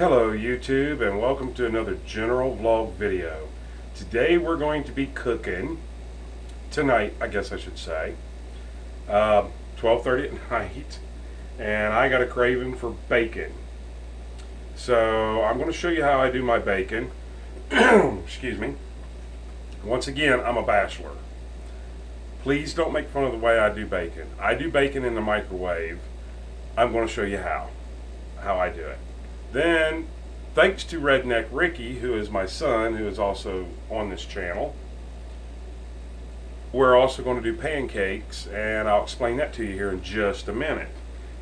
Hello YouTube, and welcome to another general vlog video. Today we're going to be cooking, tonight I guess I should say, 12:30 at night, and I got a craving for bacon. So I'm going to show you how I do my bacon. Excuse me. Once again, I'm a bachelor. Please don't make fun of the way I do bacon. I do bacon in the microwave. I'm going to show you how I do it. Then, thanks to Redneck Ricky, who is my son, who is also on this channel, we're also going to do pancakes, and I'll explain that to you here in just a minute.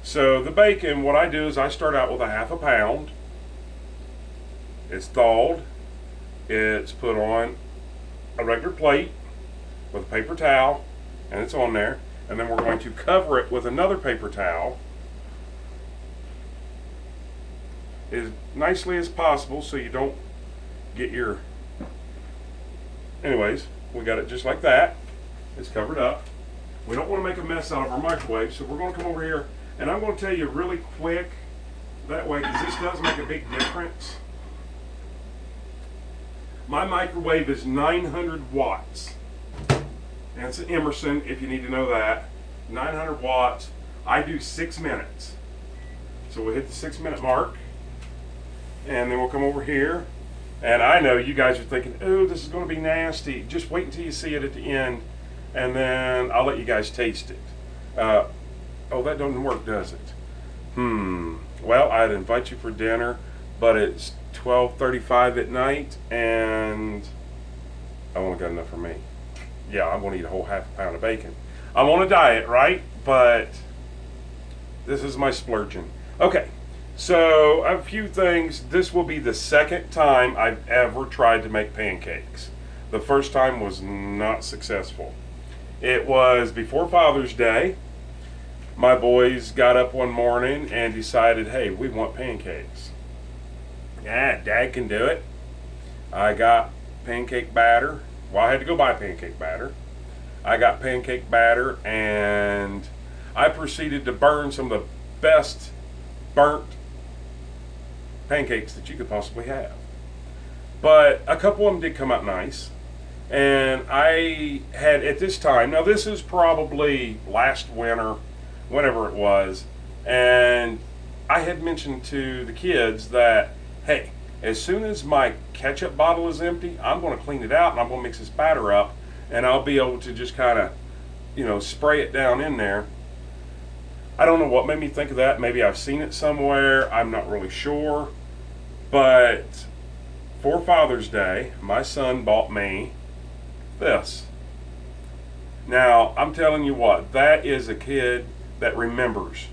So the bacon, what I do is I start out with a half a pound. It's thawed. It's put on a regular plate with a paper towel, and it's on there. And then we're going to cover it with another paper towel as nicely as possible so you don't get your... Anyways, we got it just like that. It's covered up. We don't want to make a mess out of our microwave, so we're going to come over here and I'm going to tell you really quick that way, because this does make a big difference. My microwave is 900 watts. And it's an Emerson, if you need to know that. 900 watts. I do 6 minutes. So we'll hit the 6-minute mark. And then we'll come over here. And I know you guys are thinking, oh, this is going to be nasty. Just wait until you see it at the end. And then I'll let you guys taste it. Oh, that doesn't work, does it? Well, I'd invite you for dinner, but it's 12:35 at night, and I only got enough for me. Yeah, I'm going to eat a whole half a pound of bacon. I'm on a diet, right? But this is my splurging. Okay. So, a few things. This will be the second time I've ever tried to make pancakes. The first time was not successful. It was before Father's Day. My boys got up one morning and decided, hey, we want pancakes. Yeah, Dad can do it. I got pancake batter. Well, I had to go buy pancake batter. I got pancake batter, and I proceeded to burn some of the best burnt pancakes that you could possibly have. But a couple of them did come out nice. And I had, at this time, now this is probably last winter, whenever it was, and I had mentioned to the kids that, hey, as soon as my ketchup bottle is empty, I'm going to clean it out and I'm going to mix this batter up, and I'll be able to just kind of, spray it down in there. I don't know what made me think of that. Maybe I've seen it somewhere. I'm not really sure. But for Father's Day, my son bought me this. Now, I'm telling you what, that is a kid that remembers.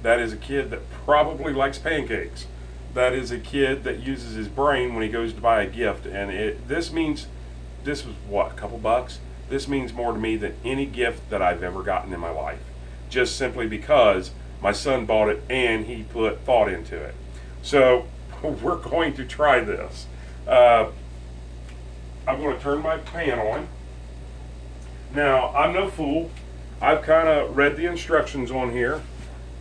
That is a kid that probably likes pancakes. That is a kid that uses his brain when he goes to buy a gift. And this was what, a couple bucks? This means more to me than any gift that I've ever gotten in my life. Just simply because my son bought it and he put thought into it. So we're going to try this. I'm going to turn my pan on. Now, I'm no fool. I've kind of read the instructions on here.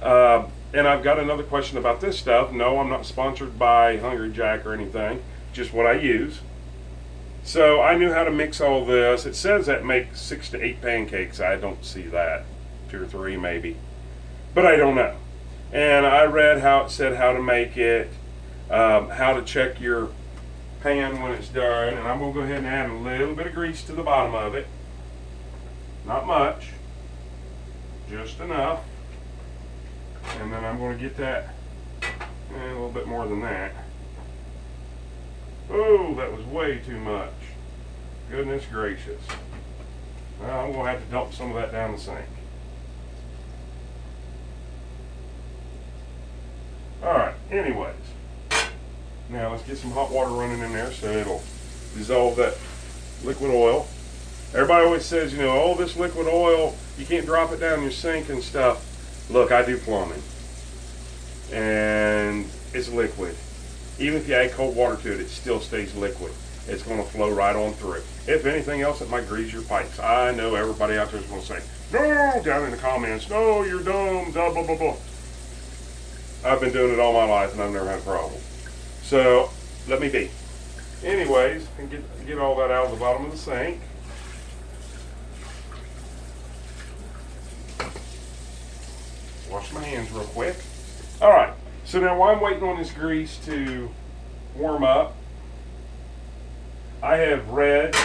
And I've got another question about this stuff. No, I'm not sponsored by Hungry Jack or anything. Just what I use. So I knew how to mix all this. It says that makes 6 to 8 pancakes. I don't see that. 2 or 3 maybe. But I don't know. And I read how it said how to make it. How to check your pan when it's done. And I'm going to go ahead and add a little bit of grease to the bottom of it. Not much. Just enough. And then I'm going to get that a little bit more than that. Oh, that was way too much. Goodness gracious. Now I'm going to have to dump some of that down the sink. Alright, anyways. Now let's get some hot water running in there so it'll dissolve that liquid oil. Everybody always says, oh, this liquid oil, you can't drop it down your sink and stuff. Look, I do plumbing. And it's liquid. Even if you add cold water to it, it still stays liquid. It's going to flow right on through. If anything else, it might grease your pipes. I know everybody out there is going to say, no, down in the comments, no, you're dumb, blah, blah, blah, blah. I've been doing it all my life and I've never had a problem. So let me be. Anyways, and get all that out of the bottom of the sink. Wash my hands real quick. All right. So now while I'm waiting on this grease to warm up, I have read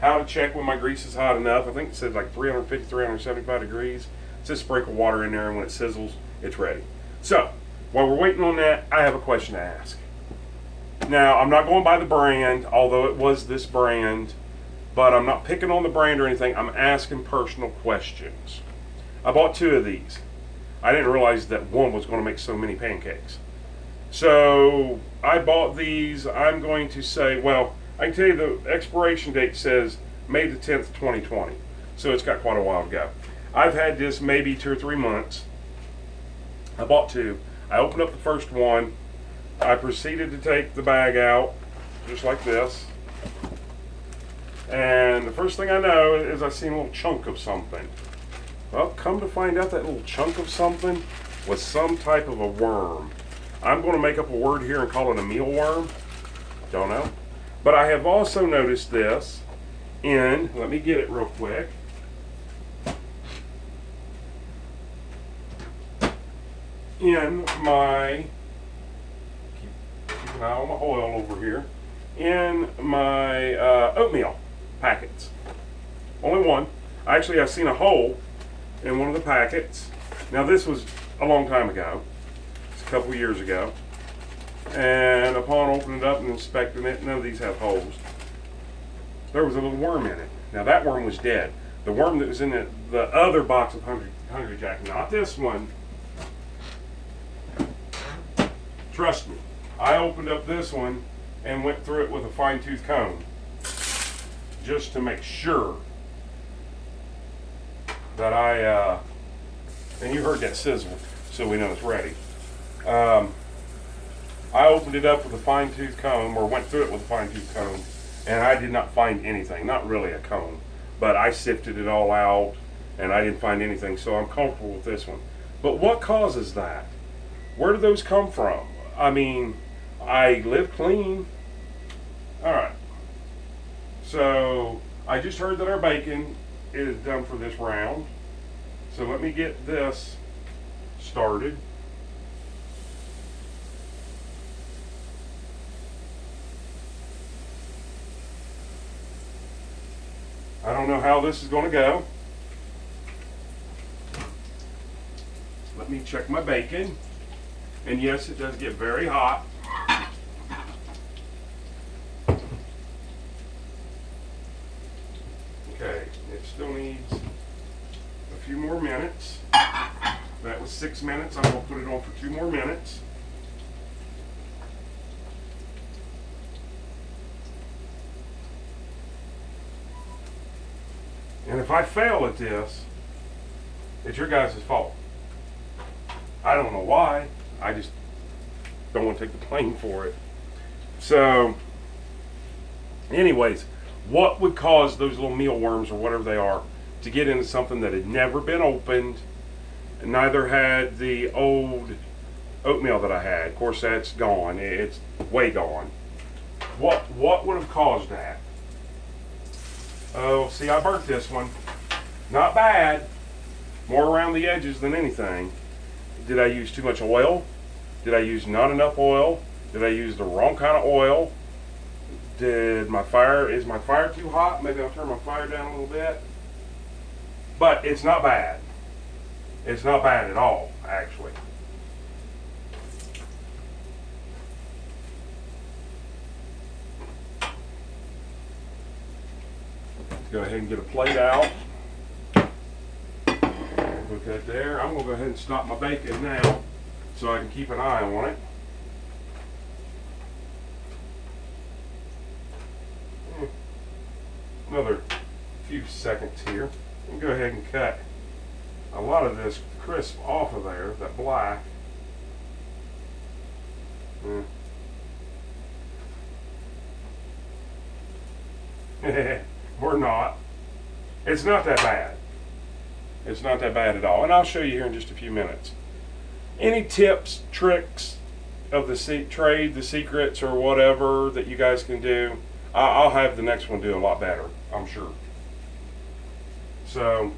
how to check when my grease is hot enough. I think it said like 350, 375 degrees. It says sprinkle water in there, and when it sizzles, it's ready. So while we're waiting on that, I have a question to ask. Now, I'm not going by the brand, although it was this brand, but I'm not picking on the brand or anything. I'm asking personal questions. I bought 2 of these. I didn't realize that one was going to make so many pancakes. So I bought these. I'm going to say, well, I can tell you the expiration date says May the 10th, 2020. So it's got quite a while to go. I've had this maybe 2 or 3 months. I bought 2. I opened up the first one. I proceeded to take the bag out, just like this. And the first thing I know is I see a little chunk of something. Well, come to find out, that little chunk of something was some type of a worm. I'm going to make up a word here and call it a mealworm. Don't know. But I have also noticed this in, let me get it real quick. In my, keep an eye on my oil over here, in my oatmeal packets. Only one. Actually, I've seen a hole in one of the packets. Now this was a long time ago. It's a couple years ago. And upon opening it up and inspecting it, none of these have holes. There was a little worm in it. Now that worm was dead. The worm that was in the other box of Hungry Jack, not this one. Trust me, I opened up this one and went through it with a fine-tooth comb just to make sure that and you heard that sizzle, so we know it's ready. I opened it up with a fine-tooth comb, or went through it with a fine-tooth comb, and I did not find anything. Not really a comb, but I sifted it all out, and I didn't find anything, so I'm comfortable with this one. But what causes that? Where do those come from? I mean, I live clean. All right. So I just heard that our bacon is done for this round. So let me get this started. I don't know how this is going to go. Let me check my bacon. And yes, it does get very hot. Okay, it still needs a few more minutes. That was 6 minutes. I'm going to put it on for 2 more minutes. And if I fail at this, it's your guys' fault. I don't know why. I just don't want to take the blame for it. So, anyways, what would cause those little mealworms or whatever they are to get into something that had never been opened, and neither had the old oatmeal that I had? Of course, that's gone. It's way gone. What would have caused that? Oh, see, I burnt this one. Not bad. More around the edges than anything. Did I use too much oil? Did I use not enough oil? Did I use the wrong kind of oil? Is my fire too hot? Maybe I'll turn my fire down a little bit. But it's not bad. It's not bad at all, actually. Let's go ahead and get a plate out. Put that there. I'm going to go ahead and stop my bacon now so I can keep an eye on it. Another few seconds here. I'm going to go ahead and cut a lot of this crisp off of there, that black. Or not. It's not that bad. It's not that bad at all. And I'll show you here in just a few minutes. Any tips, tricks, of the trade, the secrets or whatever that you guys can do, I'll have the next one do a lot better, I'm sure. So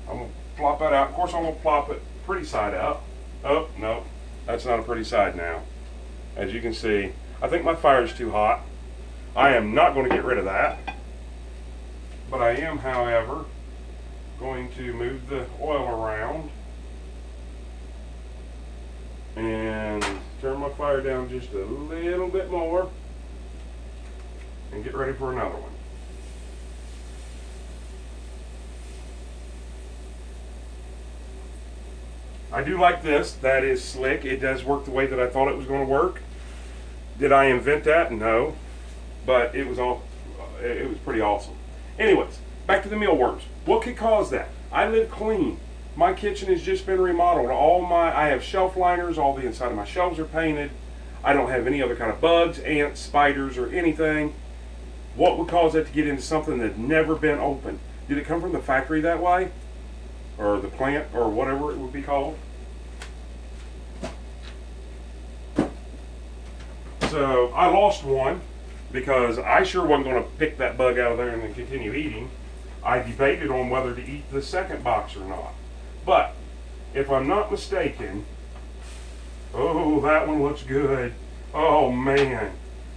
I'm going to plop that out. Of course, I'm going to plop it pretty side up. Oh, no, that's not a pretty side now. As you can see, I think my fire is too hot. I am not going to get rid of that. But I am, however, going to move the oil around and turn my fire down just a little bit more and get ready for another one. I do like this. That is slick. It does work the way that I thought it was going to work. Did I invent that? No. But it was pretty awesome. Anyways, back to the mealworms. What could cause that? I live clean. My kitchen has just been remodeled. I have shelf liners. All the inside of my shelves are painted. I don't have any other kind of bugs, ants, spiders, or anything. What would cause that to get into something that's never been opened? Did it come from the factory that way? Or the plant, or whatever it would be called? So I lost one because I sure wasn't going to pick that bug out of there and then continue eating. I debated on whether to eat the second box or not. But if I'm not mistaken, oh, that one looks good. Oh man,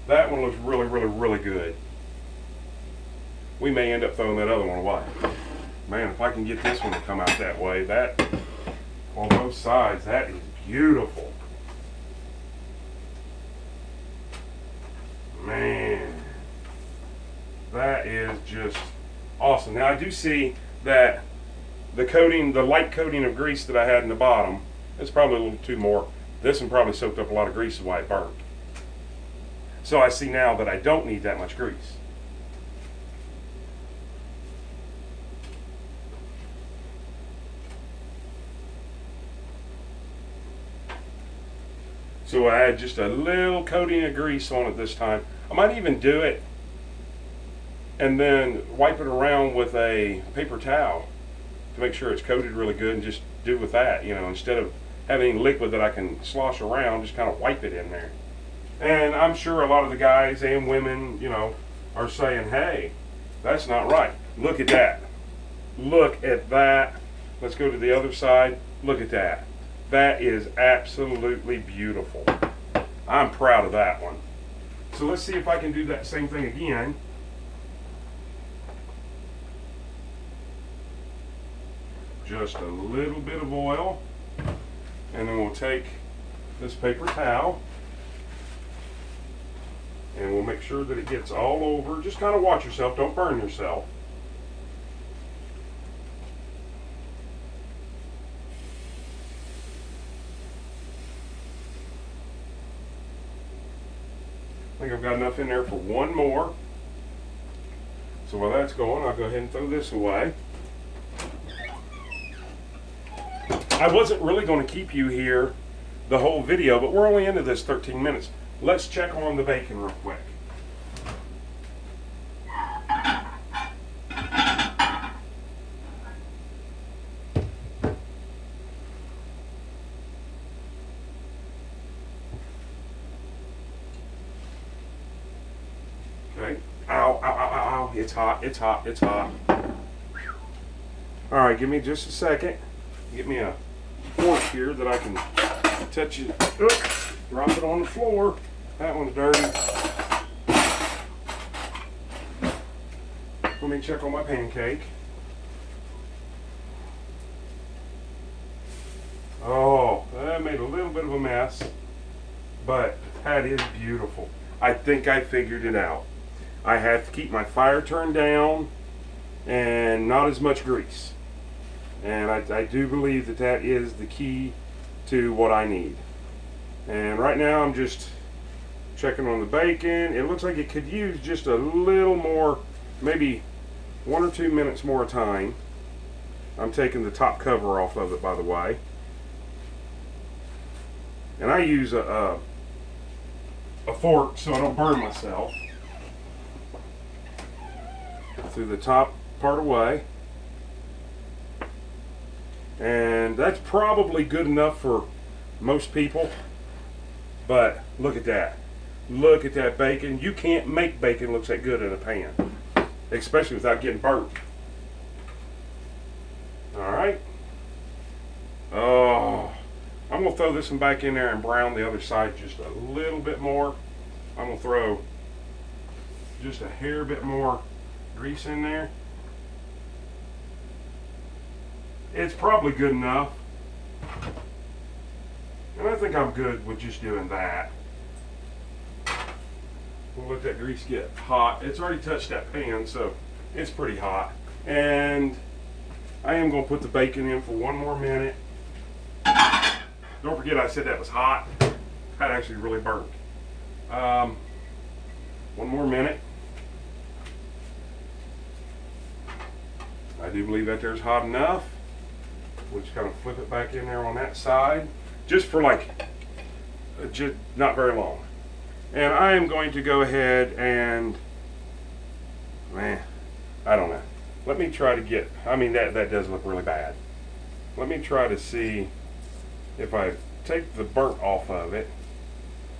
that one looks really, really, really good. We may end up throwing that other one away. Man, if I can get this one to come out that way, that on both sides, that is beautiful. Man, that is just awesome. Now I do see that the coating, the light coating of grease that I had in the bottom, it's probably a little too more. This one probably soaked up a lot of grease, is why it burnt. So I see now that I don't need that much grease. So I add just a little coating of grease on it this time. I might even do it and then wipe it around with a paper towel to make sure it's coated really good, and just do with that, you know, instead of having liquid that I can slosh around, just kind of wipe it in there. And I'm sure a lot of the guys and women, you know, are saying, hey, that's not right. Look at that. Look at that. Let's go to the other side. Look at that. That is absolutely beautiful. I'm proud of that one. So let's see if I can do that same thing again. Just a little bit of oil, and then we'll take this paper towel and we'll make sure that it gets all over. Just kind of watch yourself, don't burn yourself. I think I've got enough in there for one more. So while that's going, I'll go ahead and throw this away. I wasn't really going to keep you here the whole video, but we're only into this 13 minutes. Let's check on the bacon real quick. Okay. Ow, ow, ow, ow, ow. It's hot, it's hot, it's hot. All right, give me just a second. Get me a fork here that I can touch it. Drop it on the floor. That one's dirty. Let me check on my pancake. Oh, that made a little bit of a mess, but that is beautiful. I think I figured it out. I have to keep my fire turned down and not as much grease. And I do believe that that is the key to what I need. And right now I'm just checking on the bacon. It looks like it could use just a little more, maybe 1 or 2 minutes more time. I'm taking the top cover off of it, by the way. And I use a fork so I don't burn myself. Through the top part away. And that's probably good enough for most people. But look at that. Look at that bacon. You can't make bacon look that good in a pan, especially without getting burnt. All right. Oh, I'm going to throw this one back in there and brown the other side just a little bit more. I'm going to throw just a hair bit more grease in there. It's probably good enough. And I think I'm good with just doing that. We'll let that grease get hot. It's already touched that pan, so it's pretty hot. And I am going to put the bacon in for one more minute. Don't forget I said that was hot. That actually really burnt. One more minute. I do believe that there's hot enough. We'll just kind of flip it back in there on that side. Just for like, just not very long. And I am going to go ahead and, man, I don't know. Let me try to get, I mean, that does look really bad. Let me try to see if I take the burnt off of it,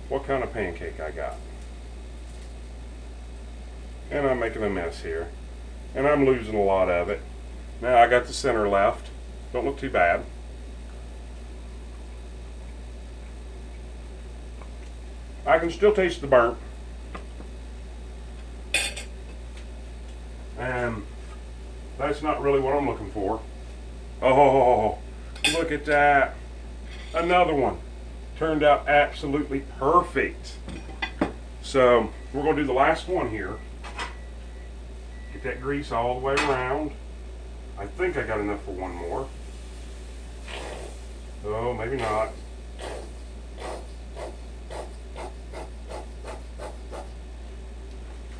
what kind of pancake I got. And I'm making a mess here. And I'm losing a lot of it. Now I got the center left. Don't look too bad. I can still taste the burnt. And that's not really what I'm looking for. Oh, look at that. Another one. Turned out absolutely perfect. So we're going to do the last one here. Get that grease all the way around. I think I got enough for one more. Oh, maybe not.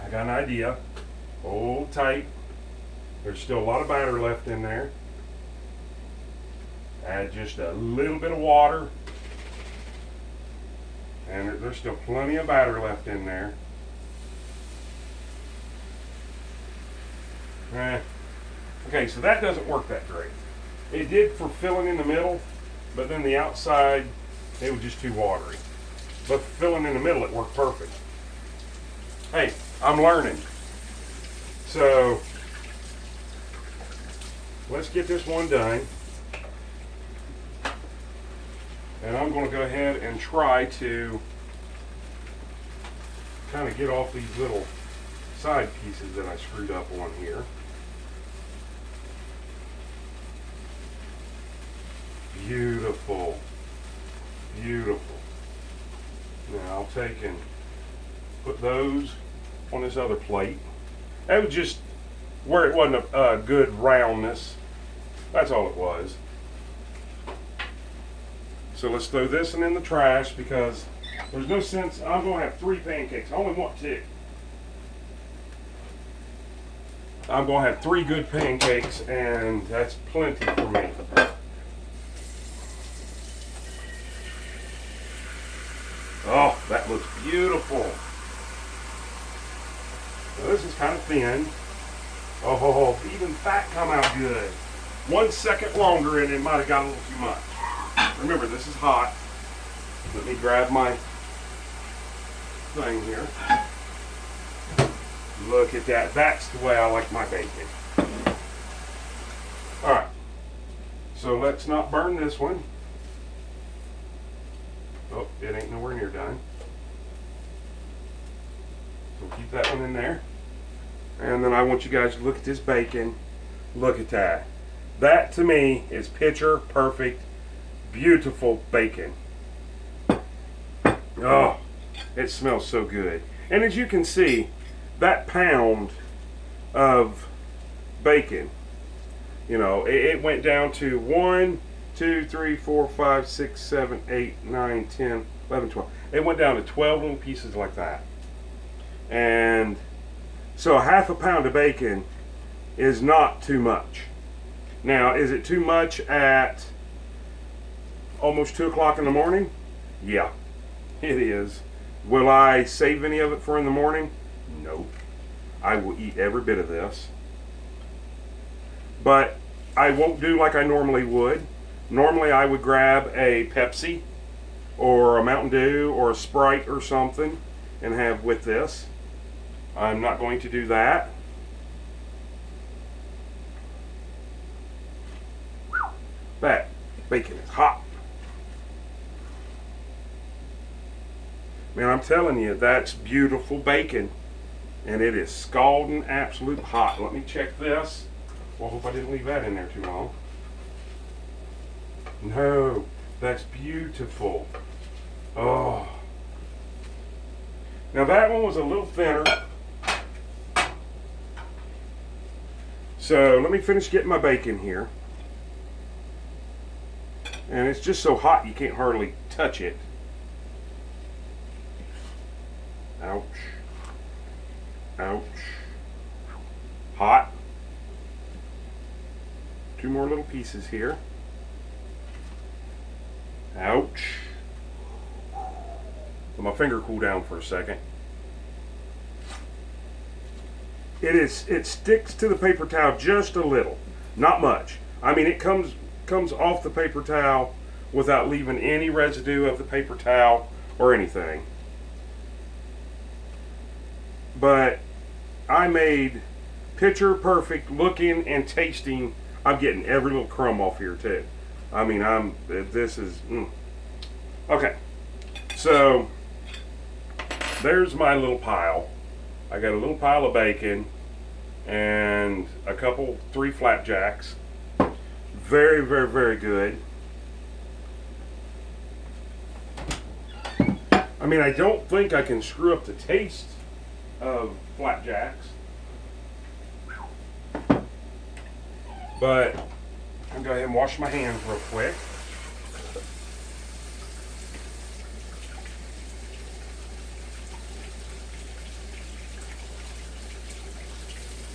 I got an idea. Hold tight. There's still a lot of batter left in there. Add just a little bit of water. And there's still plenty of batter left in there. Okay, so that doesn't work that great. It did for filling in the middle, but then the outside, it was just too watery. But for filling in the middle, it worked perfect. Hey, I'm learning. So, let's get this one done. And I'm going to go ahead and try to kind of get off these little side pieces that I screwed up on here. Beautiful. Beautiful. Now I'll take and put those on this other plate. That was just where it wasn't a good roundness. That's all it was. So let's throw this one in the trash because there's no sense. I'm going to have 3 pancakes. I only want 2. I'm going to have 3 good pancakes, and that's plenty for me. Oh, that looks beautiful. Now this is kind of thin. Oh, even that come out good. 1 second longer and it might have got a little too much. Remember, this is hot. Let me grab my thing here. Look at that. That's the way I like my bacon. Alright. So let's not burn this one. Oh, it ain't nowhere near done. So keep that one in there. And then I want you guys to look at this bacon. Look at that. That to me is picture perfect, beautiful bacon. Oh, it smells so good. And as you can see, that pound of bacon, you know, it went down to 1, 2, 3, 4, 5, 6, 7, 8, 9, 10, 11, 12. It went down to 12 little pieces like that. And so 1/2 pound of bacon is not too much. Now, is it too much at almost 2 o'clock in the morning? Yeah, it is. Will I save any of it for in the morning? No. I will eat every bit of this. But I won't do like I normally would. Normally I would grab a Pepsi or a Mountain Dew or a Sprite or something and have with this. I'm not going to do that. That bacon is hot. Man, I'm telling you, that's beautiful bacon. And it is scalding absolute hot. Let me check this. Well, I hope I didn't leave that in there too long. No, that's beautiful. Oh. Now that one was a little thinner. So let me finish getting my bacon here. And it's just so hot you can't hardly touch it. Ouch. Ouch. Hot. 2 more little pieces here. Ouch. Let my finger cool down for a second. It sticks to the paper towel just a little. Not much. I mean, it comes off the paper towel without leaving any residue of the paper towel or anything. But I made picture perfect looking and tasting. I'm getting every little crumb off here too. I mean, this is okay. So there's my little pile. I got a little pile of bacon and a couple 3 flapjacks. Very, very, very good. I mean, I don't think I can screw up the taste of flapjacks, but I'm going to go ahead and wash my hands real quick.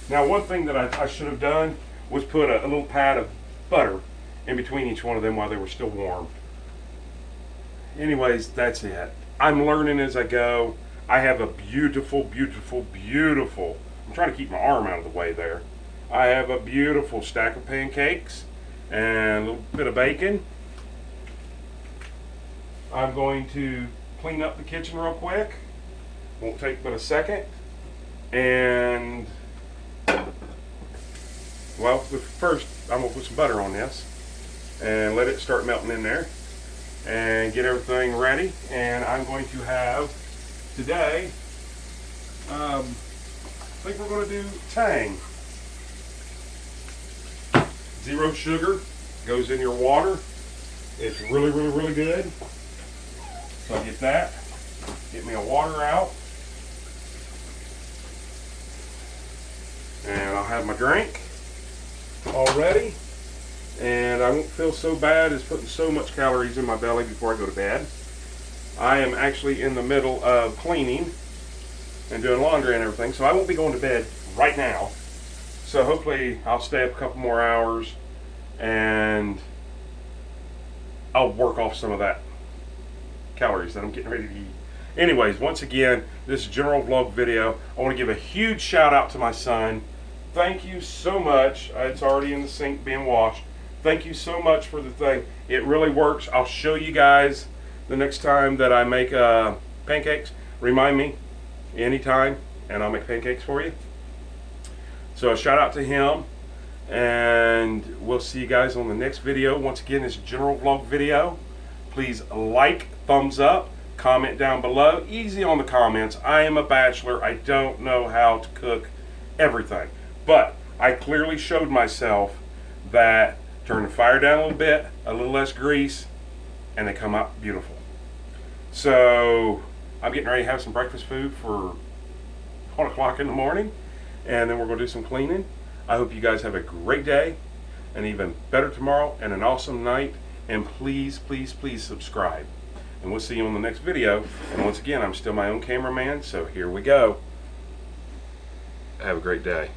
Now, one thing that I should have done was put a little pad of butter in between each one of them while they were still warm. Anyways, that's it. I'm learning as I go. I have a beautiful, beautiful, beautiful, I'm trying to keep my arm out of the way there. I have a beautiful stack of pancakes and a little bit of bacon. I'm going to clean up the kitchen real quick. Won't take but a second. And, well, first I'm going to put some butter on this and let it start melting in there and get everything ready. And I'm going to have today, I think we're going to do Tang. 0 sugar, goes in your water. It's really, really, really good. So I get that, get me a water out, and I'll have my drink all ready, and I won't feel so bad as putting so much calories in my belly before I go to bed. I am actually in the middle of cleaning and doing laundry and everything, so I won't be going to bed right now. So hopefully I'll stay up a couple more hours and I'll work off some of that calories that I'm getting ready to eat. Anyways, once again, this is a general vlog video. I want to give a huge shout out to my son. Thank you so much. It's already in the sink being washed. Thank you so much for the thing. It really works. I'll show you guys the next time that I make pancakes. Remind me anytime and I'll make pancakes for you. So a shout out to him, and we'll see you guys on the next video. Once again, it's a general vlog video. Please like, thumbs up, comment down below. Easy on the comments. I am a bachelor. I don't know how to cook everything, but I clearly showed myself that turn the fire down a little less grease, and they come out beautiful. So I'm getting ready to have some breakfast food for 1 o'clock in the morning, and then we're going to do some cleaning. I hope you guys have a great day, an even better tomorrow, and an awesome night. And please, please, please subscribe. And we'll see you on the next video. And once again, I'm still my own cameraman, so here we go. Have a great day.